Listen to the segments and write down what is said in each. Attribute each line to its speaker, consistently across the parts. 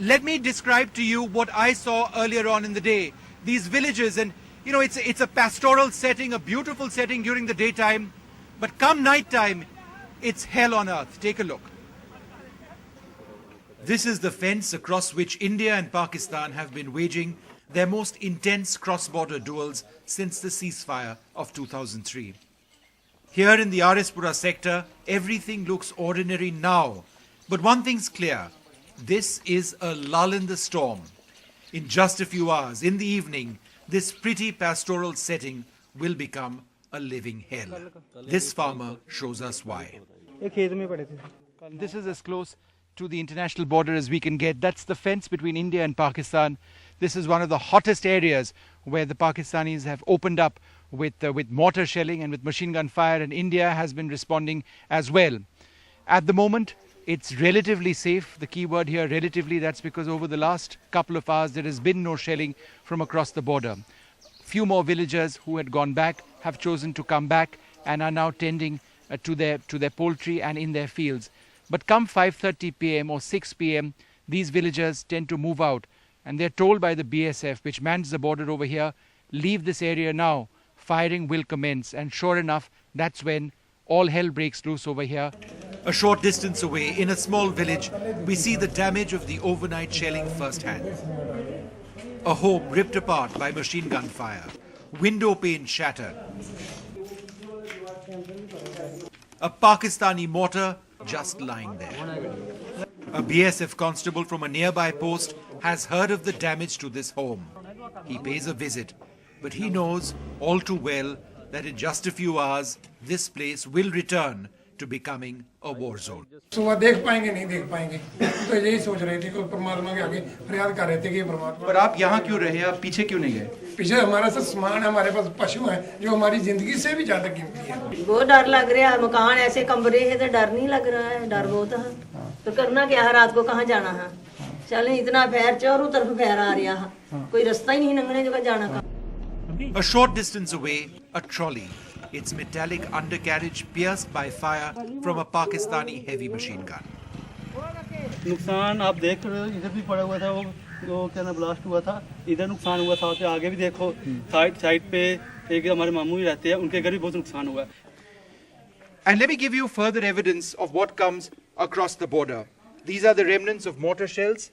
Speaker 1: Let me describe to you what I saw earlier on in the day. These villages, and you know, it's a pastoral setting, a beautiful setting during the daytime, but come night time, it's hell on earth. Take a look. This is the fence across which India and Pakistan have been waging their most intense cross-border duels since the ceasefire of 2003. Here in the RS Pura sector, everything looks ordinary now. But one thing's clear, this is a lull in the storm. In just a few hours, in the evening, this pretty pastoral setting will become a living hell. This farmer shows us why. This is as close to the international border as we can get. That's the fence between India and Pakistan. This is one of the hottest areas where the Pakistanis have opened up with mortar shelling and with machine gun fire, and India has been responding as well. At the moment, it's relatively safe. The key word here, relatively, that's because over the last couple of hours there has been no shelling from across the border. Few more villagers who had gone back have chosen to come back and are now tending to their poultry and in their fields. But come 5:30 p.m. or 6 p.m, these villagers tend to move out, and they're told by the BSF, which mans the border over here, leave this area now, firing will commence. And sure enough, that's when all hell breaks loose over here. A short distance away, in a small village, we see the damage of the overnight shelling firsthand. A home ripped apart by machine gun fire, window pane shattered. A Pakistani mortar just lying there. A BSF constable from a nearby post has heard of the damage to this home. He pays a visit, but he knows all too well that in just a few hours, this place will return to becoming a war zone.
Speaker 2: But आप
Speaker 1: यहाँ क्यों रहे? आप पीछे क्यों नहीं गए?
Speaker 2: पीछे हमारा सब सामान है, हमारे पास पशु हैं जो हमारी जिंदगी से भी ज्यादा कीमती है।
Speaker 3: बहुत डर लग रहा है, मकान ऐसे कमरे है तो डर नहीं लग रहा है, डर बहुत है। तो करना क्या है, रात को कहाँ जाना है? चले इतना फैर चारों तरफ फैर आ रहा है, कोई रास्ता ही नहीं लंघने जो जाना का।
Speaker 1: A short distance away, a trolley, its metallic undercarriage pierced by fire from a Pakistani heavy machine gun.
Speaker 4: नुकसान आप देख रहे हो, इधर भी पड़ा हुआ था, वो क्या ना ब्लास्ट हुआ था, इधर नुकसान हुआ था, आगे भी देखो साइड पे एक हमारे मामू ही रहते हैं, उनके घर भी बहुत नुकसान हुआ।
Speaker 1: And let me give you further evidence of what comes across the border. These are the remnants of mortar shells,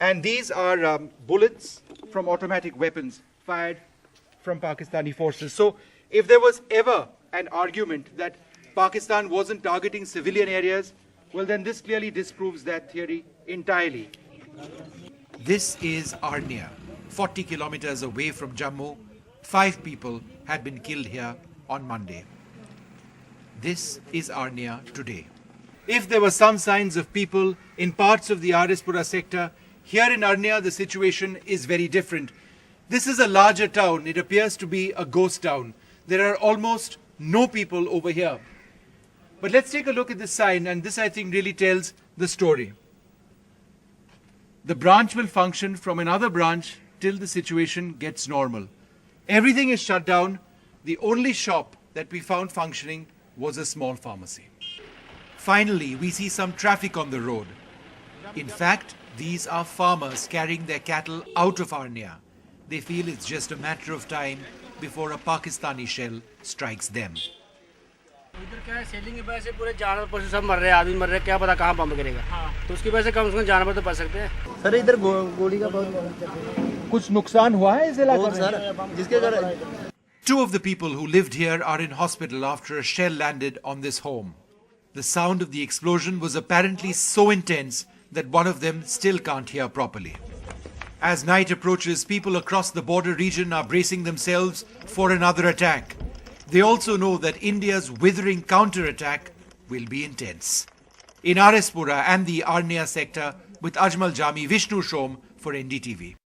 Speaker 1: and these are bullets from automatic weapons fired from Pakistani forces. So if there was ever an argument that Pakistan wasn't targeting civilian areas, well then this clearly disproves that theory entirely. This is Arnia, 40 kilometers away from Jammu. 5 people had been killed here on Monday. This is Arnia today. If there were some signs of people in parts of the RS Pura sector, here in Arnia the situation is very different. This is a larger town. It appears to be a ghost town. There are almost no people over here. But let's take a look at this sign, and this I think really tells the story. The branch will function from another branch till the situation gets normal. Everything is shut down. The only shop that we found functioning was a small pharmacy. Finally, we see some traffic on the road. In fact, these are farmers carrying their cattle out of Arnia. They feel it's just a matter of time before a Pakistani shell strikes them.
Speaker 5: इधर क्या है, selling की वजह से पूरे जानवर पशु सब मर रहे हैं, आदमी मर रहे हैं, क्या पता कहाँ बम गिरेगा। तो उसकी वजह से कम जानवर तो बच सकते हैं।
Speaker 4: सर इधर गोली का बहुत
Speaker 1: कुछ नुकसान हुआ है इस इलाके में?
Speaker 4: सर जिसके घर
Speaker 1: 2 of the people who lived here are in hospital after a shell landed on this home. The sound of the explosion was apparently so intense that one of them still can't hear properly. As night approaches, people across the border region are bracing themselves for another attack. They also know that India's withering counter-attack will be intense. In RS Pura and the Arnia sector, with Ajmal Jami, Vishnu Shom for NDTV.